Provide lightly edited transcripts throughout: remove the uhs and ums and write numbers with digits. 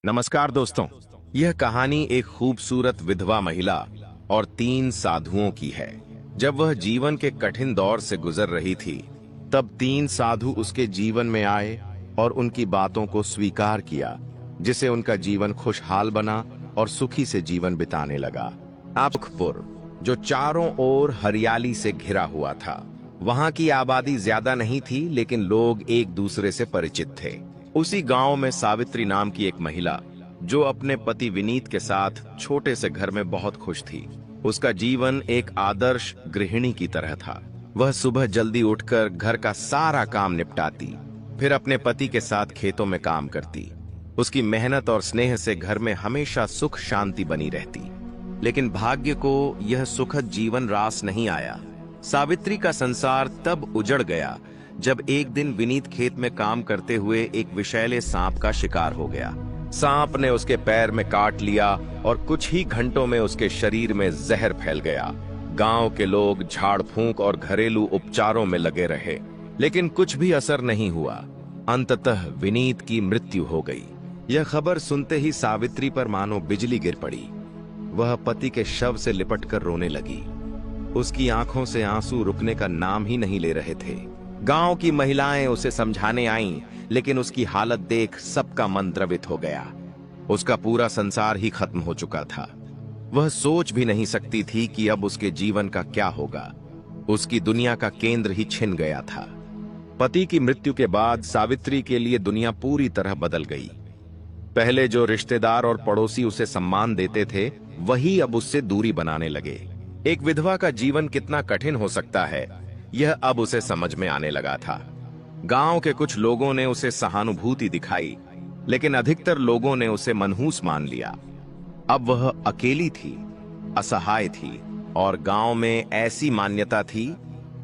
नमस्कार दोस्तों। यह कहानी एक खूबसूरत विधवा महिला और 3 साधुओं की है। जब वह जीवन के कठिन दौर से गुजर रही थी, तब 3 साधु उसके जीवन में आए और उनकी बातों को स्वीकार किया, जिससे उनका जीवन खुशहाल बना और सुखी से जीवन बिताने लगा। आपखपुर, जो चारों ओर हरियाली से घिरा हुआ था, वहां की आबादी ज्यादा नहीं थी, लेकिन लोग एक दूसरे से परिचित थे। उसी गांव में सावित्री नाम की एक महिला, जो अपने पति विनीत के साथ छोटे से घर में बहुत खुश थी। उसका जीवन एक आदर्श गृहिणी की तरह था। वह सुबह जल्दी उठकर घर का सारा काम निपटाती, फिर अपने पति के साथ खेतों में काम करती। उसकी मेहनत और स्नेह से घर में हमेशा सुख शांति बनी रहती। लेकिन भाग्य को यह सुखद जीवन रास नहीं आया। सावित्री का संसार तब उजड़ गया जब एक दिन विनीत खेत में काम करते हुए एक विषैले सांप का शिकार हो गया। सांप ने उसके पैर में काट लिया और कुछ ही घंटों में उसके शरीर में जहर फैल गया। गांव के लोग झाड़ फूंक और घरेलू उपचारों में लगे रहे, लेकिन कुछ भी असर नहीं हुआ। अंततः विनीत की मृत्यु हो गई। यह खबर सुनते ही सावित्री पर मानो बिजली गिर पड़ी। वह पति के शव से लिपटकर रोने लगी। उसकी आंखों से आंसू रुकने का नाम ही नहीं ले रहे थे। गांव की महिलाएं उसे समझाने आईं, लेकिन उसकी हालत देख सबका मन द्रवित हो गया। उसका पूरा संसार ही खत्म हो चुका था। वह सोच भी नहीं सकती थी कि अब उसके जीवन का क्या होगा। उसकी दुनिया का केंद्र ही छिन गया था। पति की मृत्यु के बाद सावित्री के लिए दुनिया पूरी तरह बदल गई। पहले जो रिश्तेदार और पड़ोसी उसे सम्मान देते थे, वही अब उससे दूरी बनाने लगे। एक विधवा का जीवन कितना कठिन हो सकता है, यह अब उसे समझ में आने लगा था। गांव के कुछ लोगों ने उसे सहानुभूति दिखाई, लेकिन अधिकतर लोगों ने उसे मनहूस मान लिया। अब वह अकेली थी, असहाय थी, और गांव में ऐसी मान्यता थी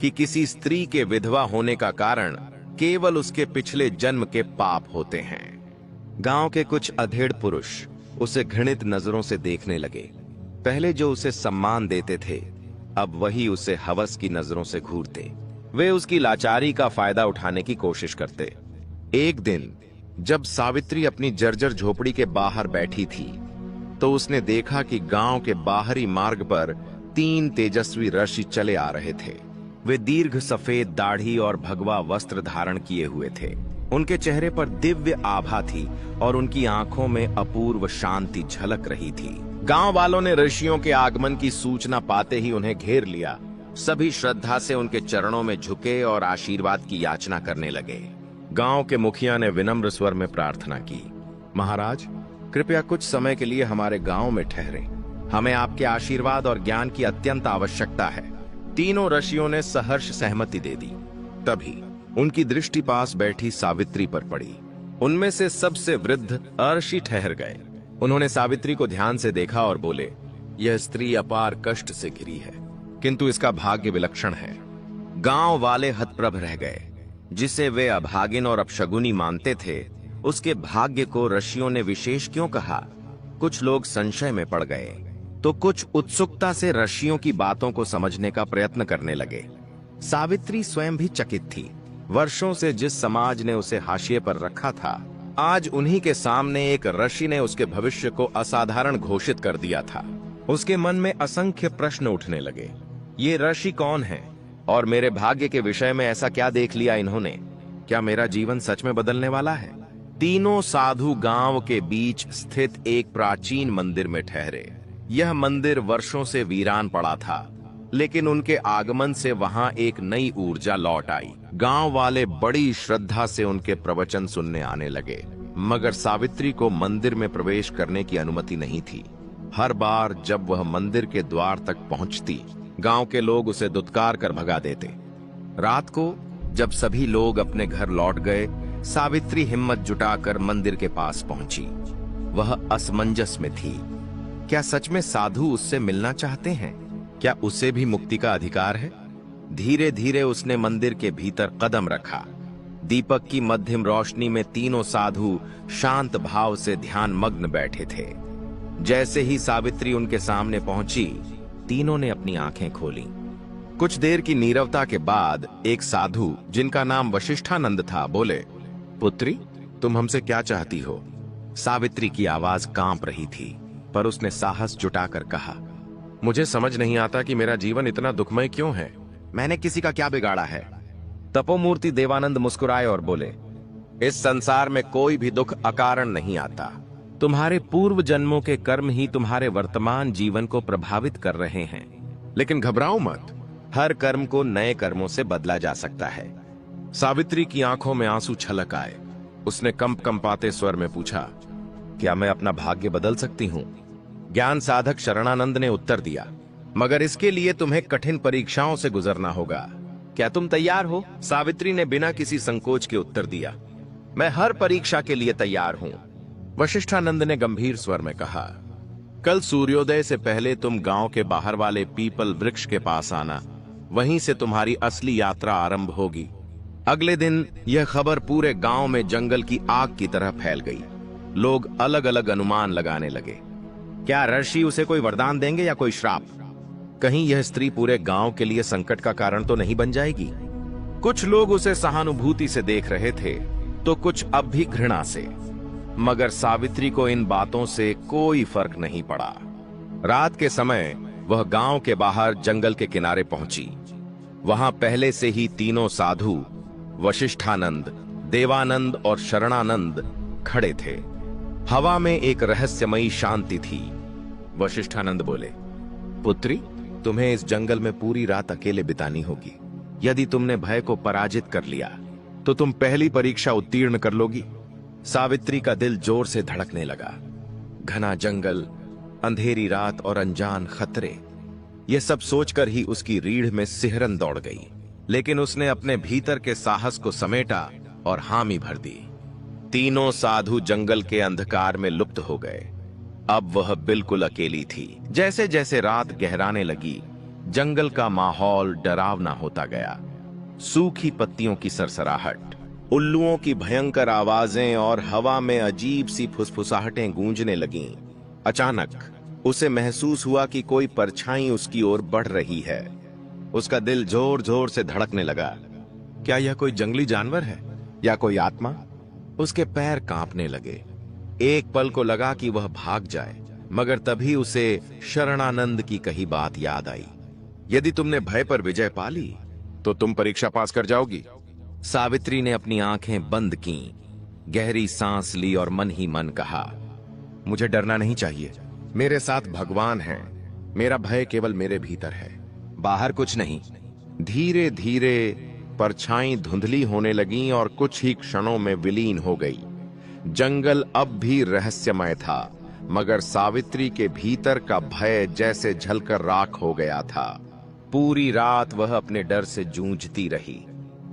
कि किसी स्त्री के विधवा होने का कारण केवल उसके पिछले जन्म के पाप होते हैं। गांव के कुछ अधेड़ पुरुष उसे घृणित नजरों से देखने लगे। पहले जो उसे सम्मान देते थे, अब वही उसे हवस की नजरों से घूरते। वे उसकी लाचारी का फायदा उठाने की कोशिश करते। एक दिन जब सावित्री अपनी जर्जर झोपड़ी के बाहर बैठी थी, तो उसने देखा कि गांव के बाहरी मार्ग पर 3 तेजस्वी ऋषि चले आ रहे थे। वे दीर्घ सफेद दाढ़ी और भगवा वस्त्र धारण किए हुए थे। उनके चेहरे पर दिव्य आभा थी और उनकी आंखों में अपूर्व शांति झलक रही थी। गांव वालों ने ऋषियों के आगमन की सूचना पाते ही उन्हें घेर लिया। सभी श्रद्धा से उनके चरणों में झुके और आशीर्वाद की याचना करने लगे। गांव के मुखिया ने विनम्र स्वर में प्रार्थना की, महाराज, कृपया कुछ समय के लिए हमारे गांव में ठहरें। हमें आपके आशीर्वाद और ज्ञान की अत्यंत आवश्यकता है। तीनों ऋषियों ने सहर्ष सहमति दे दी। तभी उनकी दृष्टि पास बैठी सावित्री पर पड़ी। उनमें से सबसे वृद्ध अर्षि ठहर गए। उन्होंने सावित्री को ध्यान से देखा और बोले, यह स्त्री अपार कष्ट से घिरी है, किंतु इसका भाग्य विलक्षण है। गांव वाले हतप्रभ रह गए। जिसे वे अभागिन और अपशगुनी मानते थे, उसके भाग्य को ऋषियों ने विशेष क्यों कहा? कुछ लोग संशय में पड़ गए, तो कुछ उत्सुकता से ऋषियों की बातों को समझने का प्रयत्न करने लगे। सावित्री स्वयं भी चकित थी। वर्षों से जिस समाज ने उसे हाशिए पर रखा था, आज उन्हीं के सामने एक ऋषि ने उसके भविष्य को असाधारण घोषित कर दिया था। उसके मन में असंख्य प्रश्न उठने लगे। ये ऋषि कौन हैं? और मेरे भाग्य के विषय में ऐसा क्या देख लिया इन्होंने? क्या मेरा जीवन सच में बदलने वाला है? तीनों साधु गांव के बीच स्थित एक प्राचीन मंदिर में ठहरे। यह मंदिर वर्षों से वीरान पड़ा था, लेकिन उनके आगमन से वहां एक नई ऊर्जा लौट आई। गांव वाले बड़ी श्रद्धा से उनके प्रवचन सुनने आने लगे, मगर सावित्री को मंदिर में प्रवेश करने की अनुमति नहीं थी। हर बार जब वह मंदिर के द्वार तक पहुंचती, गांव के लोग उसे दुत्कार कर भगा देते। रात को जब सभी लोग अपने घर लौट गए, सावित्री हिम्मत जुटाकर मंदिर के पास पहुंची। वह असमंजस में थी। क्या सच में साधु उससे मिलना चाहते हैं? क्या उसे भी मुक्ति का अधिकार है? धीरे धीरे उसने मंदिर के भीतर कदम रखा। दीपक की मध्यम रोशनी में तीनों साधु शांत भाव से ध्यान मग्न बैठे थे। जैसे ही सावित्री उनके सामने पहुंची, तीनों ने अपनी आंखें खोलीं। कुछ देर की नीरवता के बाद एक साधु, जिनका नाम वशिष्ठानंद था, बोले, पुत्री, तुम हमसे क्या चाहती हो? सावित्री की आवाज कांप रही थी, पर उसने साहस जुटाकर कहा, मुझे समझ नहीं आता कि मेरा जीवन इतना दुखमय क्यों है। मैंने किसी का क्या बिगाड़ा है? तपोमूर्ति देवानंद मुस्कुराए और बोले, इस संसार में कोई भी दुख अकारण नहीं आता। तुम्हारे पूर्व जन्मों के कर्म ही तुम्हारे वर्तमान जीवन को प्रभावित कर रहे हैं। लेकिन घबराओ मत, हर कर्म को नए कर्मों से बदला जा सकता है। सावित्री की आंखों में आंसू छलक आए। उसने कंपाते स्वर में पूछा, क्या मैं अपना भाग्य बदल सकती हूँ? ज्ञान साधक शरणानंद ने उत्तर दिया, मगर इसके लिए तुम्हें कठिन परीक्षाओं से गुजरना होगा। क्या तुम तैयार हो? सावित्री ने बिना किसी संकोच के उत्तर दिया, मैं हर परीक्षा के लिए तैयार हूं। वशिष्ठानंद ने गंभीर स्वर में कहा, कल सूर्योदय से पहले तुम गांव के बाहर वाले पीपल वृक्ष के पास आना, वहीं से तुम्हारी असली यात्रा आरंभ होगी। अगले दिन यह खबर पूरे गांव में जंगल की आग की तरह फैल गई। लोग अलग अलग अनुमान लगाने लगे। क्या ऋषि उसे कोई वरदान देंगे या कोई श्राप? कहीं यह स्त्री पूरे गांव के लिए संकट का कारण तो नहीं बन जाएगी? कुछ लोग उसे सहानुभूति से देख रहे थे, तो कुछ अब भी घृणा से। मगर सावित्री को इन बातों से कोई फर्क नहीं पड़ा। रात के समय वह गांव के बाहर जंगल के किनारे पहुंची। वहां पहले से ही तीनों साधु वशिष्ठानंद, देवानंद और शरणानंद खड़े थे। हवा में एक रहस्यमयी शांति थी। वशिष्ठानंद बोले, पुत्री, तुम्हें इस जंगल में पूरी रात अकेले बितानी होगी। यदि तुमने भय को पराजित कर लिया तो तुम पहली परीक्षा उत्तीर्ण कर लोगी। सावित्री का दिल जोर से धड़कने लगा। घना जंगल, अंधेरी रात और अनजान खतरे, यह सब सोचकर ही उसकी रीढ़ में सिहरन दौड़ गई। लेकिन उसने अपने भीतर के साहस को समेटा और हामी भर दी। तीनों साधु जंगल के अंधकार में लुप्त हो गए। अब वह बिल्कुल अकेली थी। जैसे जैसे रात गहराने लगी, जंगल का माहौल डरावना होता गया। सूखी पत्तियों की सरसराहट, उल्लुओं की भयंकर आवाजें और हवा में अजीब सी फुसफुसाहटें गूंजने लगीं। अचानक उसे महसूस हुआ कि कोई परछाई उसकी ओर बढ़ रही है। उसका दिल जोर जोर से धड़कने लगा। क्या यह कोई जंगली जानवर है या कोई आत्मा? उसके पैर कांपने लगे। एक पल को लगा कि वह भाग जाए, मगर तभी उसे शरणानंद की कही बात याद आई। यदि तुमने भय पर विजय पा ली तो तुम परीक्षा पास कर जाओगी। सावित्री ने अपनी आंखें बंद की, गहरी सांस ली और मन ही मन कहा, मुझे डरना नहीं चाहिए। मेरे साथ भगवान हैं। मेरा भय केवल मेरे भीतर है, बाहर कुछ नहीं। धीरे धीरे परछाई धुंधली होने लगी और कुछ ही क्षणों में विलीन हो गई। जंगल अब भी रहस्यमय था, मगर सावित्री के भीतर का भय जैसे झलकर राख हो गया था। पूरी रात वह अपने डर से जूझती रही,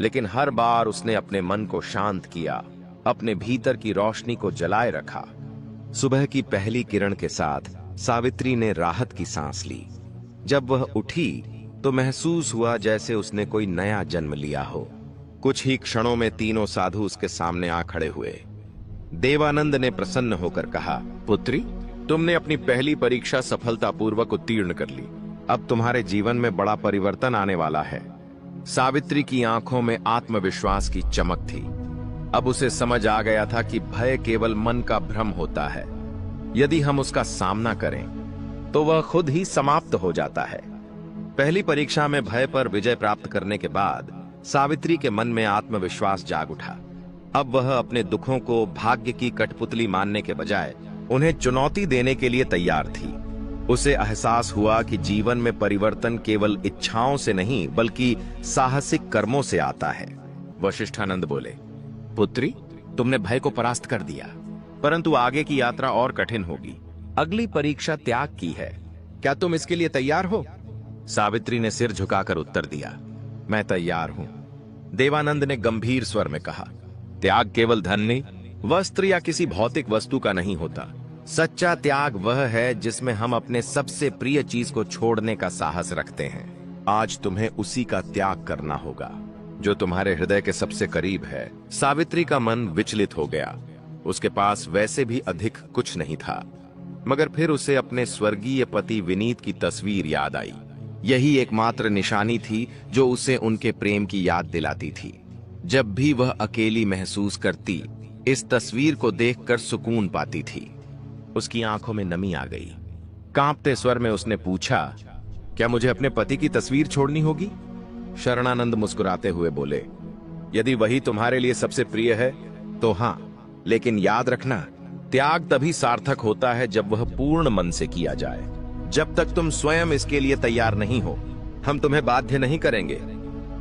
लेकिन हर बार उसने अपने मन को शांत किया, अपने भीतर की रोशनी को जलाए रखा। सुबह की पहली किरण के साथ सावित्री ने राहत की सांस ली। जब वह उठी तो महसूस हुआ जैसे उसने कोई नया जन्म लिया हो। कुछ ही क्षणों में तीनों साधु उसके सामने आ खड़े हुए। देवानंद ने प्रसन्न होकर कहा, पुत्री, तुमने अपनी पहली परीक्षा सफलतापूर्वक उत्तीर्ण कर ली। अब तुम्हारे जीवन में बड़ा परिवर्तन आने वाला है। सावित्री की आंखों में आत्मविश्वास की चमक थी। अब उसे समझ आ गया था कि भय केवल मन का भ्रम होता है। यदि हम उसका सामना करें तो वह खुद ही समाप्त हो जाता है। पहली परीक्षा में भय पर विजय प्राप्त करने के बाद सावित्री के मन में आत्मविश्वास जाग उठा। अब वह अपने दुखों को भाग्य की कठपुतली मानने के बजाय उन्हें चुनौती देने के लिए तैयार थी। उसे एहसास हुआ कि जीवन में परिवर्तन केवल इच्छाओं से नहीं बल्कि साहसिक कर्मों से आता है। वशिष्ठानंद बोले, पुत्री, तुमने भय को परास्त कर दिया, परंतु आगे की यात्रा और कठिन होगी। अगली परीक्षा त्याग की है। क्या तुम इसके लिए तैयार हो? सावित्री ने सिर झुकाकर उत्तर दिया, मैं तैयार हूं। देवानंद ने गंभीर स्वर में कहा, त्याग केवल धन नहीं, वस्त्र या किसी भौतिक वस्तु का नहीं होता। सच्चा त्याग वह है जिसमें हम अपने सबसे प्रिय चीज को छोड़ने का साहस रखते हैं। आज तुम्हें उसी का त्याग करना होगा जो तुम्हारे हृदय के सबसे करीब है। सावित्री का मन विचलित हो गया। उसके पास वैसे भी अधिक कुछ नहीं था, मगर फिर उसे अपने स्वर्गीय पति विनीत की तस्वीर याद आई। यही एकमात्र निशानी थी जो उसे उनके प्रेम की याद दिलाती थी। जब भी वह अकेली महसूस करती इस तस्वीर को देखकर सुकून पाती थी। उसकी आंखों में नमी आ गई। कांपते स्वर में उसने पूछा, क्या मुझे अपने पति की तस्वीर छोड़नी होगी? शरणानंद मुस्कुराते हुए बोले, यदि वही तुम्हारे लिए सबसे प्रिय है तो हां, लेकिन याद रखना, त्याग तभी सार्थक होता है जब वह पूर्ण मन से किया जाए। जब तक तुम स्वयं इसके लिए तैयार नहीं हो, हम तुम्हें बाध्य नहीं करेंगे।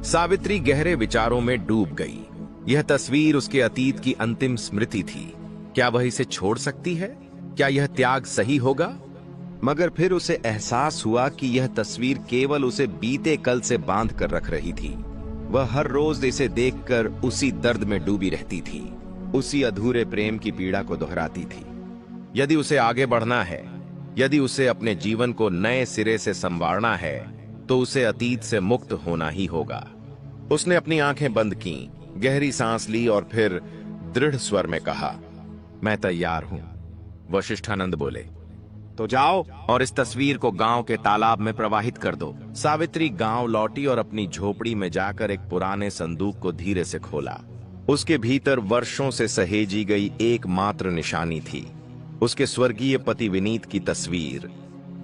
सावित्री गहरे विचारों में डूब गई। यह तस्वीर उसके अतीत की अंतिम स्मृति थी। क्या वह इसे छोड़ सकती है? क्या यह त्याग सही होगा? मगर फिर उसे एहसास हुआ कि यह तस्वीर केवल उसे बीते कल से बांध कर रख रही थी। वह हर रोज इसे देखकर उसी दर्द में डूबी रहती थी, उसी अधूरे प्रेम की पीड़ा को दोहराती थी। यदि उसे आगे बढ़ना है, यदि उसे अपने जीवन को नए सिरे से संवारना है, तो उसे अतीत से मुक्त होना ही होगा। उसने अपनी आंखें बंद की, गहरी सांस ली और फिर दृढ़ स्वर में कहा, मैं तैयार हूं। वशिष्ठानंद बोले, तो जाओ और इस तस्वीर को गांव के तालाब में प्रवाहित कर दो। सावित्री गांव लौटी और अपनी झोपड़ी में जाकर एक पुराने संदूक को धीरे से खोला। उसके भीतर वर्षों से सहेजी गई एकमात्र निशानी थी, उसके स्वर्गीय पति विनीत की तस्वीर।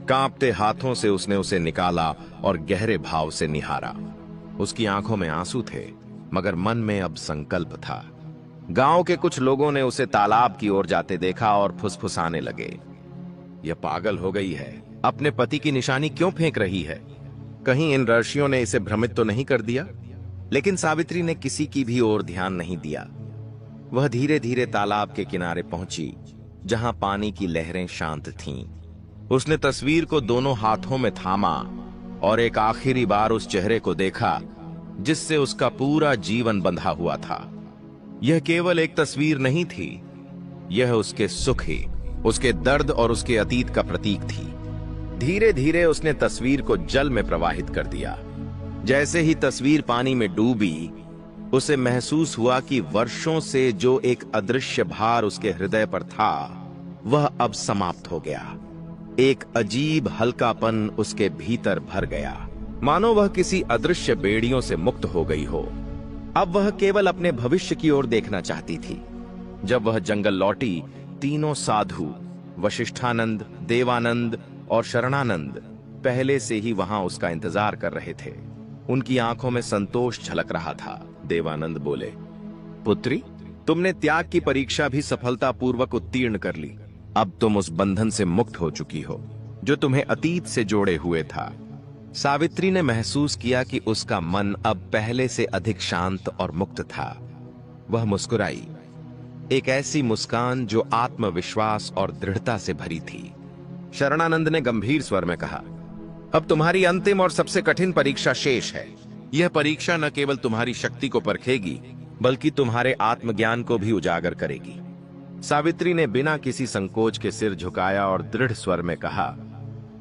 कांपते हाथों से उसने उसे निकाला और गहरे भाव से निहारा। उसकी आंखों में आंसू थे, मगर मन में अब संकल्प था। गांव के कुछ लोगों ने उसे तालाब की ओर जाते देखा और फुसफुसाने लगे, यह पागल हो गई है, अपने पति की निशानी क्यों फेंक रही है? कहीं इन ऋषियों ने इसे भ्रमित तो नहीं कर दिया? लेकिन सावित्री ने किसी की भी ओर ध्यान नहीं दिया। वह धीरे धीरे तालाब के किनारे पहुंची, जहां पानी की लहरें शांत थीं। उसने तस्वीर को दोनों हाथों में थामा और एक आखिरी बार उस चेहरे को देखा जिससे उसका पूरा जीवन बंधा हुआ था। यह केवल एक तस्वीर नहीं थी, यह उसके सुख ही, उसके दर्द और उसके अतीत का प्रतीक थी। धीरे धीरे उसने तस्वीर को जल में प्रवाहित कर दिया। जैसे ही तस्वीर पानी में डूबी, उसे महसूस हुआ कि वर्षों से जो एक अदृश्य भार उसके हृदय पर था, वह अब समाप्त हो गया। एक अजीब हल्कापन उसके भीतर भर गया, मानो वह किसी अदृश्य बेड़ियों से मुक्त हो गई हो। अब वह केवल अपने भविष्य की ओर देखना चाहती थी। जब वह जंगल लौटी, तीनों साधु, वशिष्ठानंद, देवानंद और शरणानंद पहले से ही वहां उसका इंतजार कर रहे थे। उनकी आंखों में संतोष झलक रहा था। देवानंद बोले, पुत्री, तुमने त्याग की परीक्षा भी सफलतापूर्वक उत्तीर्ण कर ली। अब तुम उस बंधन से मुक्त हो चुकी हो जो तुम्हें अतीत से जोड़े हुए था। सावित्री ने महसूस किया कि उसका मन अब पहले से अधिक शांत और मुक्त था। वह मुस्कुराई, एक ऐसी मुस्कान जो आत्मविश्वास और दृढ़ता से भरी थी। शरणानंद ने गंभीर स्वर में कहा, अब तुम्हारी अंतिम और सबसे कठिन परीक्षा शेष है। यह परीक्षा न केवल तुम्हारी शक्ति को परखेगी, बल्कि तुम्हारे आत्मज्ञान को भी उजागर करेगी। सावित्री ने बिना किसी संकोच के सिर झुकाया और दृढ़ स्वर में कहा,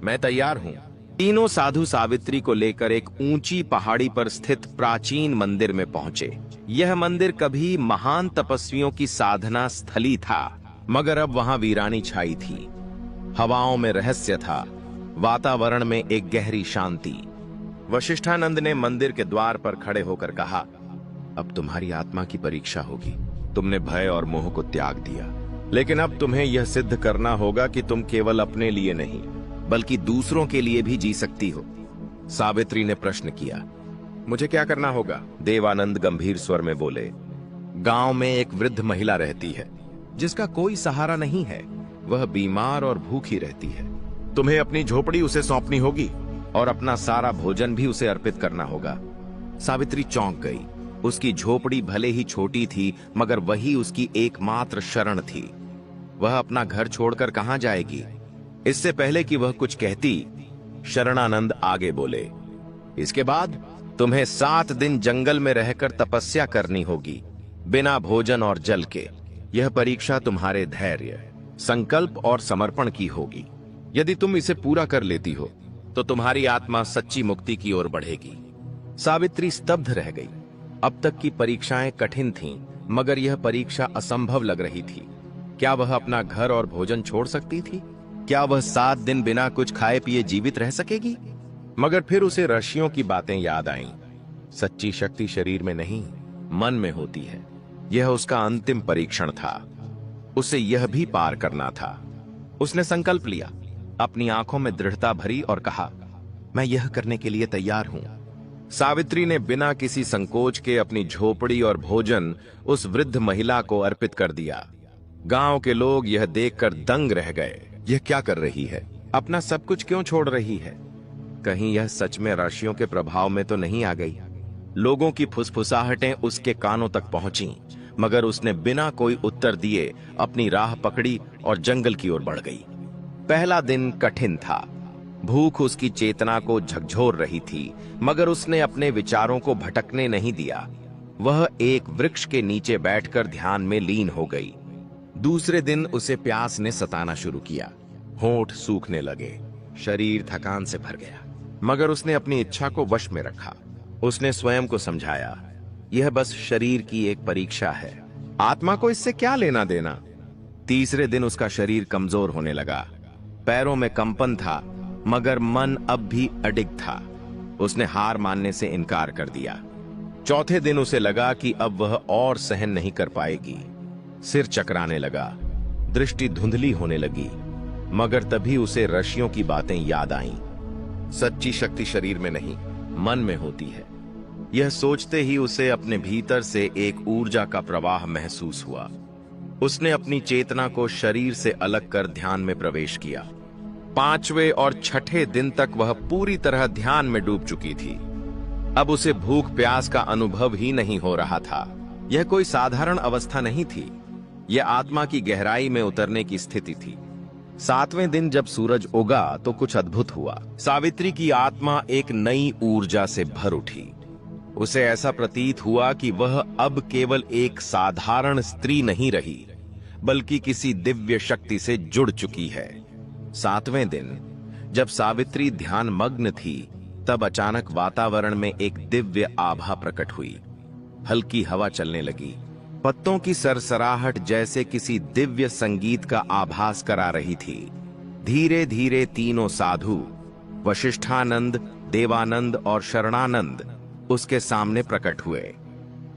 मैं तैयार हूं। तीनों साधु सावित्री को लेकर एक ऊंची पहाड़ी पर स्थित प्राचीन मंदिर में पहुंचे। यह मंदिर कभी महान तपस्वियों की साधना स्थली था, मगर अब वहां वीरानी छाई थी। हवाओं में रहस्य था, वातावरण में एक गहरी शांति। वशिष्ठानंद ने मंदिर के द्वार पर खड़े होकर कहा, अब तुम्हारी आत्मा की परीक्षा होगी। तुमने भय और मोह को त्याग दिया, लेकिन अब तुम्हें यह सिद्ध करना होगा कि तुम केवल अपने लिए नहीं, बल्कि दूसरों के लिए भी जी सकती हो। सावित्री ने प्रश्न किया, मुझे क्या करना होगा? देवानंद गंभीर स्वर में बोले, गांव में एक वृद्ध महिला रहती है जिसका कोई सहारा नहीं है। वह बीमार और भूखी रहती है। तुम्हें अपनी झोपड़ी उसे सौंपनी होगी और अपना सारा भोजन भी उसे अर्पित करना होगा। सावित्री चौंक गई। उसकी झोपड़ी भले ही छोटी थी, मगर वही उसकी एकमात्र शरण थी। वह अपना घर छोड़कर कहां जाएगी? इससे पहले कि वह कुछ कहती, शरणानंद आगे बोले, इसके बाद तुम्हें 7 दिन जंगल में रहकर तपस्या करनी होगी, बिना भोजन और जल के। यह परीक्षा तुम्हारे धैर्य, संकल्प और समर्पण की होगी। यदि तुम इसे पूरा कर लेती हो, तो तुम्हारी आत्मा सच्ची मुक्ति की ओर बढ़ेगी। सावित्री स्तब्ध रह गई। अब तक की परीक्षाएं कठिन थीं, मगर यह परीक्षा असंभव लग रही थी। क्या वह अपना घर और भोजन छोड़ सकती थी? क्या वह 7 दिन बिना कुछ खाए पिए जीवित रह सकेगी? मगर फिर उसे ऋषियों की बातें याद आईं। सच्ची शक्ति शरीर में नहीं, मन में होती है। यह उसका अंतिम परीक्षण था। उसे यह भी पार करना था। उसने संकल्प लिया, अपनी आंखों में दृढ़ता भरी और कहा, मैं यह करने के लिए तैयार हूं। सावित्री ने बिना किसी संकोच के अपनी झोपड़ी और भोजन उस वृद्ध महिला को अर्पित कर दिया। गांव के लोग यह देखकर दंग रह गए। यह क्या कर रही है? अपना सब कुछ क्यों छोड़ रही है? कहीं यह सच में ऋषियों के प्रभाव में तो नहीं आ गई? लोगों की फुसफुसाहटें उसके कानों तक पहुंची, मगर उसने बिना कोई उत्तर दिए अपनी राह पकड़ी और जंगल की ओर बढ़ गई। पहला दिन कठिन था। भूख उसकी चेतना को झकझोर रही थी, मगर उसने अपने विचारों को भटकने नहीं दिया। वह एक वृक्ष के नीचे बैठकर ध्यान में लीन हो गई। दूसरे दिन उसे प्यास ने सताना शुरू किया। होंठ सूखने लगे, शरीर थकान से भर गया, मगर उसने अपनी इच्छा को वश में रखा। उसने स्वयं को समझाया, यह बस शरीर की एक परीक्षा है, आत्मा को इससे क्या लेना देना। तीसरे दिन उसका शरीर कमजोर होने लगा, पैरों में कंपन था, मगर मन अब भी अडिग था। उसने हार मानने से इनकार कर दिया। चौथे दिन उसे लगा कि अब वह और सहन नहीं कर पाएगी। सिर चकराने लगा, दृष्टि धुंधली होने लगी, मगर तभी उसे ऋषियों की बातें याद आईं। सच्ची शक्ति शरीर में नहीं, मन में होती है। यह सोचते ही उसे अपने भीतर से एक ऊर्जा का प्रवाह महसूस हुआ। उसने अपनी चेतना को शरीर से अलग कर ध्यान में प्रवेश किया। पांचवें और छठे दिन तक वह पूरी तरह ध्यान में डूब चुकी थी। अब उसे भूख प्यास का अनुभव ही नहीं हो रहा था। यह कोई साधारण अवस्था नहीं थी, यह आत्मा की गहराई में उतरने की स्थिति थी। सातवें दिन जब सूरज उगा तो कुछ अद्भुत हुआ। सावित्री की आत्मा एक नई ऊर्जा से भर उठी। उसे ऐसा प्रतीत हुआ कि वह अब केवल एक साधारण स्त्री नहीं रही, बल्कि किसी दिव्य शक्ति से जुड़ चुकी है। सातवें दिन जब सावित्री ध्यान मग्न थी, तब अचानक वातावरण में एक दिव्य आभा प्रकट हुई। हल्की हवा चलने लगी, पत्तों की सरसराहट जैसे किसी दिव्य संगीत का आभास करा रही थी। धीरे धीरे तीनों साधु, वशिष्ठानंद, देवानंद और शरणानंद, उसके सामने प्रकट हुए।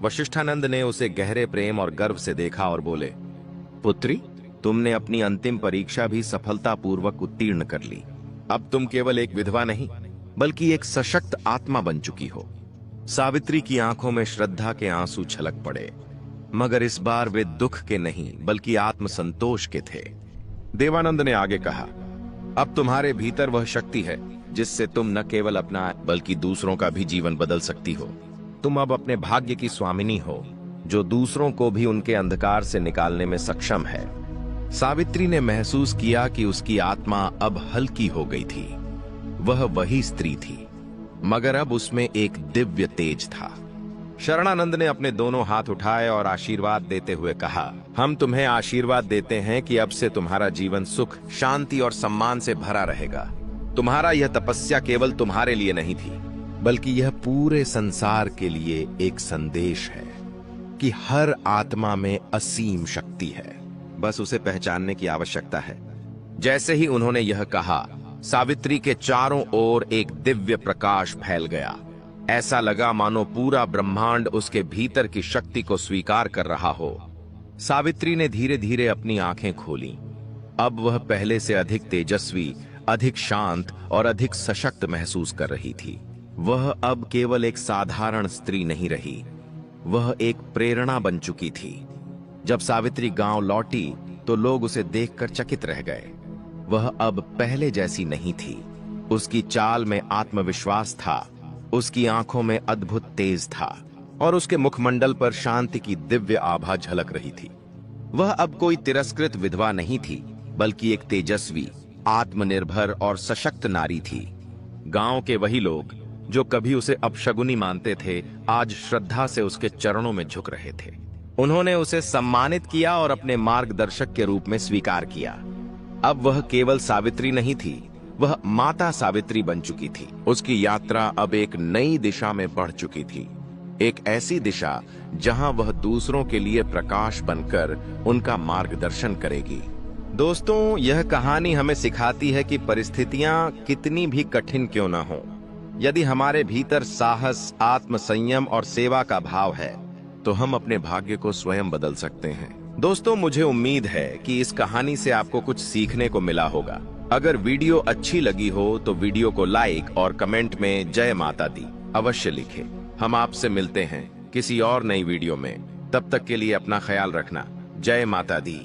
वशिष्ठानंद ने उसे गहरे प्रेम और गर्व से देखा और बोले, पुत्री, तुमने अपनी अंतिम परीक्षा भी सफलतापूर्वक उत्तीर्ण कर ली। अब तुम केवल एक विधवा नहीं, बल्कि एक सशक्त आत्मा बन चुकी हो। सावित्री की आंखों में श्रद्धा के आंसू छलक पड़े, मगर इस बार वे दुख के नहीं, बल्कि आत्मसंतोष के थे। देवानंद ने आगे कहा, अब तुम्हारे भीतर वह शक्ति है जिससे तुम न केवल अपना बल्कि दूसरों का भी जीवन बदल सकती हो। तुम अब अपने भाग्य की स्वामिनी हो, जो दूसरों को भी उनके अंधकार से निकालने में सक्षम है। सावित्री ने महसूस किया कि उसकी आत्मा अब हल्की हो गई थी। वह वही स्त्री थी, मगर अब उसमें एक दिव्य तेज था। शरणानंद ने अपने दोनों हाथ उठाए और आशीर्वाद देते हुए कहा, हम तुम्हें आशीर्वाद देते हैं कि अब से तुम्हारा जीवन सुख, शांति और सम्मान से भरा रहेगा। तुम्हारा यह तपस्या केवल तुम्हारे लिए नहीं थी, बल्कि यह पूरे संसार के लिए एक संदेश है कि हर आत्मा में असीम शक्ति है, बस उसे पहचानने की आवश्यकता है। जैसे ही उन्होंने यह कहा, सावित्री के चारों ओर एक दिव्य प्रकाश फैल गया। ऐसा लगा मानो पूरा ब्रह्मांड उसके भीतर की शक्ति को स्वीकार कर रहा हो। सावित्री ने धीरे धीरे अपनी आंखें खोलीं। अब वह पहले से अधिक तेजस्वी, अधिक शांत और अधिक सशक्त महसूस कर रही थी। वह अब केवल एक साधारण स्त्री नहीं रही, वह एक प्रेरणा बन चुकी थी। जब सावित्री गांव लौटी तो लोग उसे देखकर चकित रह गए। वह अब पहले जैसी नहीं थी। उसकी चाल में आत्मविश्वास था, उसकी आंखों में अद्भुत तेज था और उसके मुखमंडल पर शांति की दिव्य आभा झलक रही थी। वह अब कोई तिरस्कृत विधवा नहीं थी, बल्कि एक तेजस्वी, आत्मनिर्भर और सशक्त नारी थी। गांव के वही लोग जो कभी उसे अपशगुनी मानते थे, आज श्रद्धा से उसके चरणों में झुक रहे थे। उन्होंने उसे सम्मानित किया और अपने मार्गदर्शक के रूप में स्वीकार किया। अब वह केवल सावित्री नहीं थी, वह माता सावित्री बन चुकी थी। उसकी यात्रा अब एक नई दिशा में बढ़ चुकी थी, एक ऐसी दिशा जहां वह दूसरों के लिए प्रकाश बनकर उनका मार्गदर्शन करेगी। दोस्तों, यह कहानी हमें सिखाती है कि परिस्थितियां कितनी भी कठिन क्यों न हो, यदि हमारे भीतर साहस, आत्मसंयम और सेवा का भाव है, तो हम अपने भाग्य को स्वयं बदल सकते हैं। दोस्तों, मुझे उम्मीद है कि इस कहानी से आपको कुछ सीखने को मिला होगा। अगर वीडियो अच्छी लगी हो तो वीडियो को लाइक और कमेंट में जय माता दी अवश्य लिखें। हम आपसे मिलते हैं किसी और नई वीडियो में। तब तक के लिए अपना ख्याल रखना। जय माता दी।